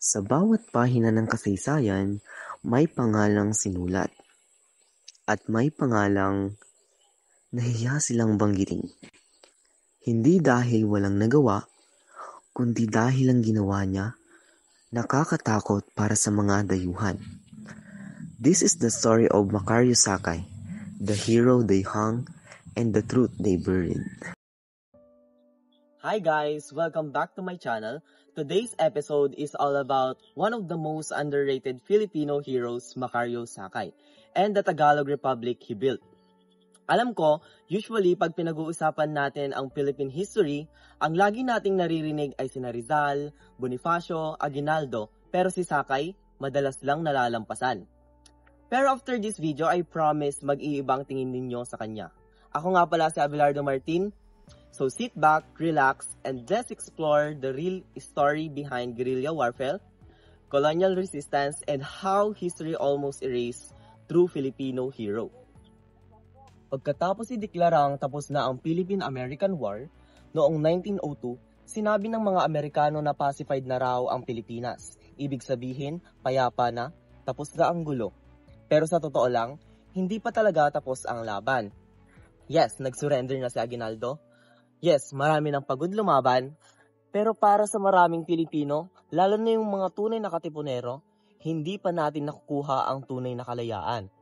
Sa bawat pahina ng kasaysayan, may pangalang sinulat, at may pangalang nahiya silang banggitin. Hindi dahil walang nagawa, kundi dahil ang ginawa niya nakakatakot para sa mga dayuhan. This is the story of Macario Sakay, the hero they hung and the truth they buried. Hi guys! Welcome back to my channel. Today's episode is all about one of the most underrated Filipino heroes, Macario Sakay, and the Tagalog Republic he built. Alam ko, usually pag pinag-uusapan natin ang Philippine history, ang lagi nating naririnig ay sina Rizal, Bonifacio, Aguinaldo, pero si Sakay, madalas lang nalalampasan. Pero after this video, I promise mag-iibang tingin ninyo sa kanya. Ako nga pala si Abelardo Martin. So sit back, relax, and let's explore the real story behind guerrilla warfare, colonial resistance, and how history almost erased true Filipino hero. Pagkatapos ideklarang tapos na ang Philippine-American War, noong 1902, sinabi ng mga Amerikano na pacified na raw ang Pilipinas. Ibig sabihin, payapa na, tapos na ang gulo. Pero sa totoo lang, hindi pa talaga tapos ang laban. Yes, nag-surrender na si Aguinaldo. Yes, marami ng pagod lumaban, pero para sa maraming Pilipino, lalo na yung mga tunay na katipunero, hindi pa natin nakukuha ang tunay na kalayaan.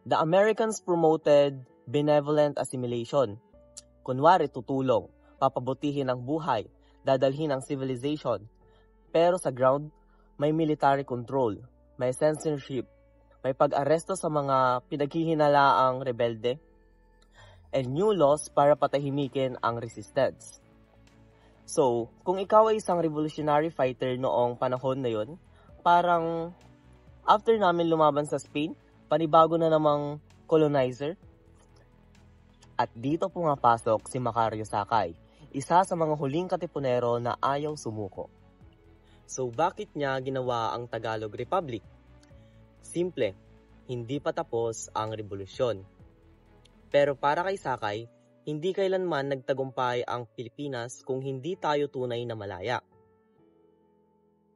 The Americans promoted benevolent assimilation. Kunwari tutulong, papabutihin ang buhay, dadalhin ang civilization. Pero sa ground, may military control, may censorship, may pag-aresto sa mga pinaghihinalaang rebelde, and new laws para patahimikin ang resistance. So, kung ikaw ay isang revolutionary fighter noong panahon na yun, parang after namin lumaban sa Spain, panibago na namang colonizer. At dito pumapasok si Macario Sakay, isa sa mga huling katipunero na ayaw sumuko. So, bakit niya ginawa ang Tagalog Republic? Simple, hindi pa tapos ang revolusyon. Pero para kay Sakay, hindi kailanman nagtagumpay ang Pilipinas kung hindi tayo tunay na malaya.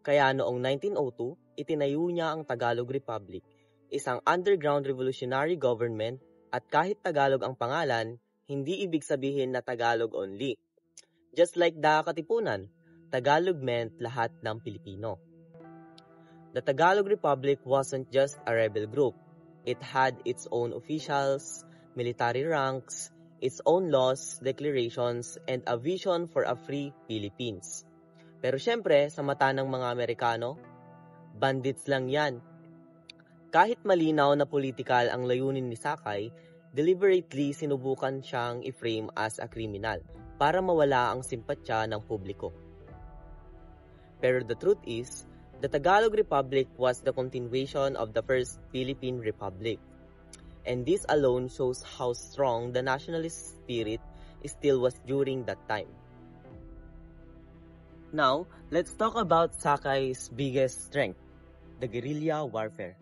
Kaya noong 1902, itinayo niya ang Tagalog Republic, isang underground revolutionary government, at kahit Tagalog ang pangalan, hindi ibig sabihin na Tagalog only. Just like the Katipunan, Tagalog meant lahat ng Pilipino. The Tagalog Republic wasn't just a rebel group. It had its own officials, military ranks, its own laws, declarations, and a vision for a free Philippines. Pero syempre, sa mata ng mga Amerikano, bandits lang yan. Kahit malinaw na political ang layunin ni Sakay, deliberately sinubukan siyang i-frame as a criminal para mawala ang simpatsya ng publiko. Pero the truth is, the Tagalog Republic was the continuation of the First Philippine Republic. And this alone shows how strong the nationalist spirit still was during that time. Now, let's talk about Sakay's biggest strength, the guerrilla warfare.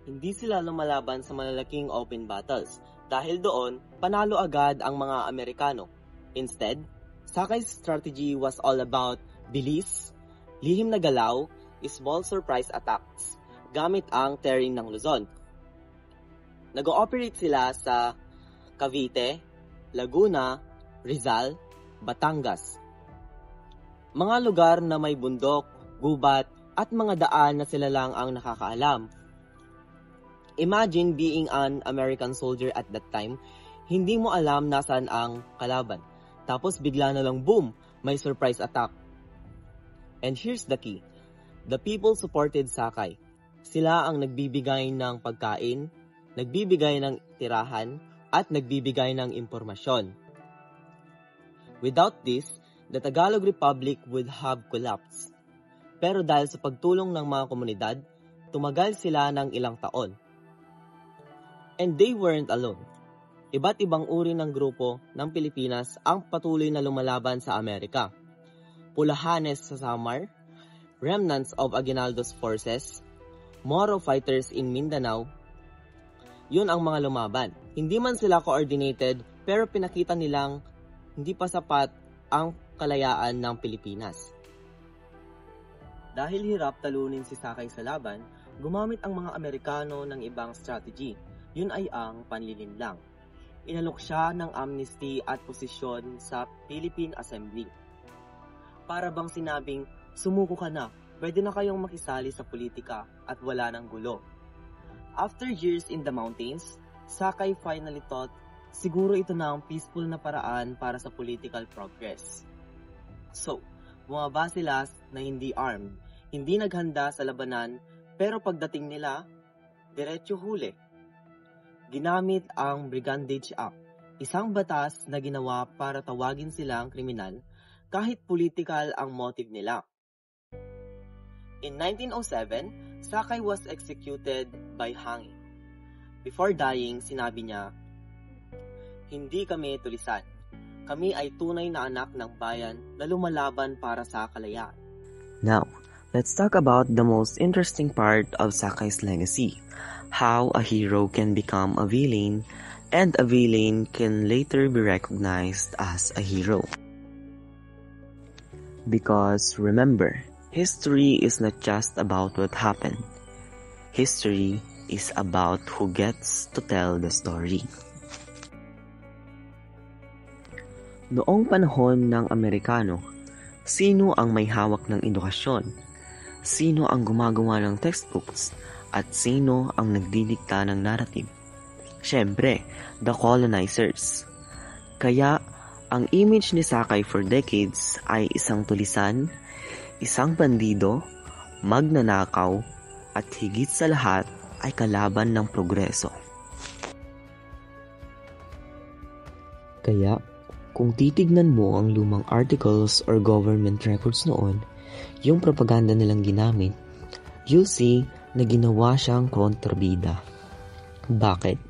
Hindi sila lumalaban sa malalaking open battles dahil doon, panalo agad ang mga Amerikano. Instead, Sakay's strategy was all about bilis, lihim na galaw, small surprise attacks, gamit ang terrain ng Luzon. Nag-ooperate sila sa Cavite, Laguna, Rizal, Batangas. Mga lugar na may bundok, gubat, at mga daan na sila lang ang nakakaalam. Imagine being an American soldier at that time, hindi mo alam nasaan ang kalaban. Tapos bigla na lang boom, may surprise attack. And here's the key. The people supported Sakay. Sila ang nagbibigay ng pagkain, nagbibigay ng tirahan, at nagbibigay ng impormasyon. Without this, the Tagalog Republic would have collapsed. Pero dahil sa pagtulong ng mga komunidad, tumagal sila ng ilang taon. And they weren't alone. Iba't ibang uri ng grupo ng Pilipinas ang patuloy na lumalaban sa Amerika. Pulahanes sa Samar, remnants of Aguinaldo's forces, Moro fighters in Mindanao, yun ang mga lumaban. Hindi man sila coordinated, pero pinakita nilang hindi pa sapat ang kalayaan ng Pilipinas. Dahil hirap talunin si Sakay sa laban, gumamit ang mga Amerikano ng ibang strategy. Yun ay ang panlilinlang. Inalok siya ng amnesty at posisyon sa Philippine Assembly. Para bang sinabing, sumuko ka na, pwede na kayong makisali sa politika at wala ng gulo. After years in the mountains, Sakay finally thought, siguro ito na ang peaceful na paraan para sa political progress. So, bumaba sila na hindi armed, hindi naghanda sa labanan, pero pagdating nila, diretso huli. Ginamit ang Brigandage Act, isang batas na ginawa para tawagin silang kriminal kahit political ang motive nila. In 1907, Sakay was executed by hanging. Before dying, sinabi niya, "Hindi kami tulisan. Kami ay tunay na anak ng bayan na lumalaban para sa kalayaan." Now, let's talk about the most interesting part of Sakay's legacy. How a hero can become a villain, and a villain can later be recognized as a hero. Because remember, history is not just about what happened. History is about who gets to tell the story. Noong panahon ng Amerikano, sino ang may hawak ng edukasyon? Sino ang gumagawa ng textbooks? At sino ang nagdidikta ng narrative? Siyempre, the colonizers. Kaya, ang image ni Sakay for decades ay isang tulisan, isang bandido, magnanakaw, at higit sa lahat ay kalaban ng progreso. Kaya, kung titignan mo ang lumang articles or government records noon, yung propaganda nilang ginamit, you'll see na ginawa siyang kontrabida. Bakit?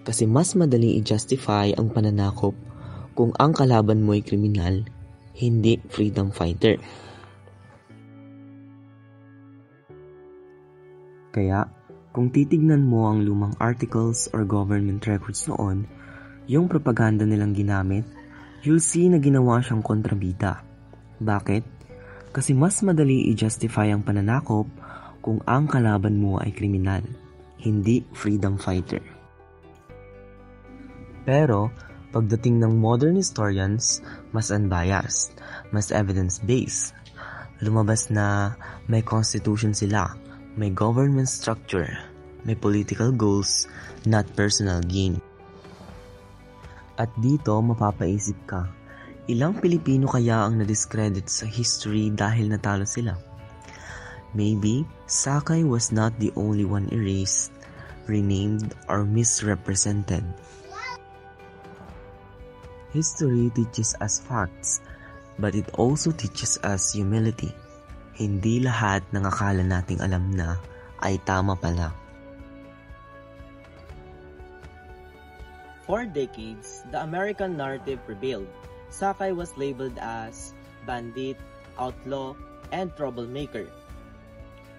Kasi mas madali i-justify ang pananakop kung ang kalaban mo ay kriminal, hindi freedom fighter. Kaya, kung titignan mo ang lumang articles or government records noon, yung propaganda nilang ginamit, you'll see na ginawa siyang kontrabida. Bakit? Kasi mas madali i-justify ang pananakop kung ang kalaban mo ay kriminal, hindi freedom fighter. Pero, pagdating ng modern historians, mas unbiased, mas evidence-based. Lumabas na may constitution sila, may government structure, may political goals, not personal gain. At dito mapapaisip ka, ilang Pilipino kaya ang na-discredit sa history dahil natalo sila? Maybe, Sakay was not the only one erased, renamed, or misrepresented. History teaches us facts, but it also teaches us humility. Hindi lahat ng akala nating alam na ay tama pala. For decades, the American narrative prevailed. Sakay was labeled as bandit, outlaw, and troublemaker.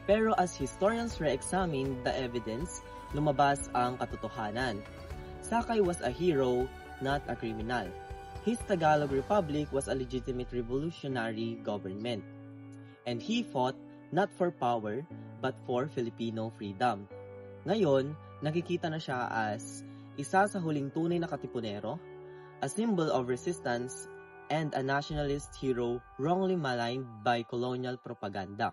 Pero as historians re-examined the evidence, lumabas ang katotohanan. Sakay was a hero, not a criminal. His Tagalog Republic was a legitimate revolutionary government. And he fought not for power, but for Filipino freedom. Ngayon, nakikita na siya as isa sa huling tunay na katipunero, a symbol of resistance, and a nationalist hero wrongly maligned by colonial propaganda.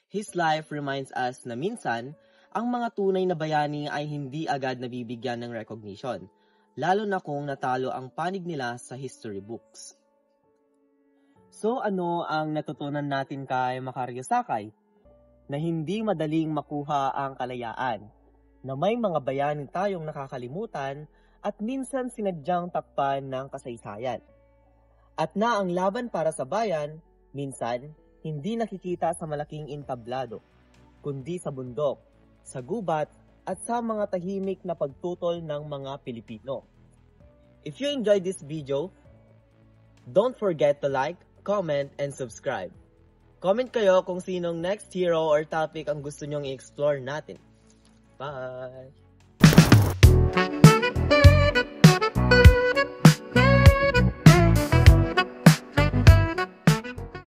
His life reminds us na minsan, ang mga tunay na bayani ay hindi agad nabibigyan ng recognition, lalo na kung natalo ang panig nila sa history books. So ano ang natutunan natin kay Macario Sakay? Na hindi madaling makuha ang kalayaan, na may mga bayani tayong nakakalimutan at minsan sinadyang takpan ng kasaysayan. At na ang laban para sa bayan, minsan, hindi nakikita sa malaking entablado, kundi sa bundok, sa gubat, at sa mga tahimik na pagtutol ng mga Pilipino. If you enjoyed this video, don't forget to like, comment, and subscribe. Comment kayo kung sinong next hero or topic ang gusto nyong i-explore natin. Bye!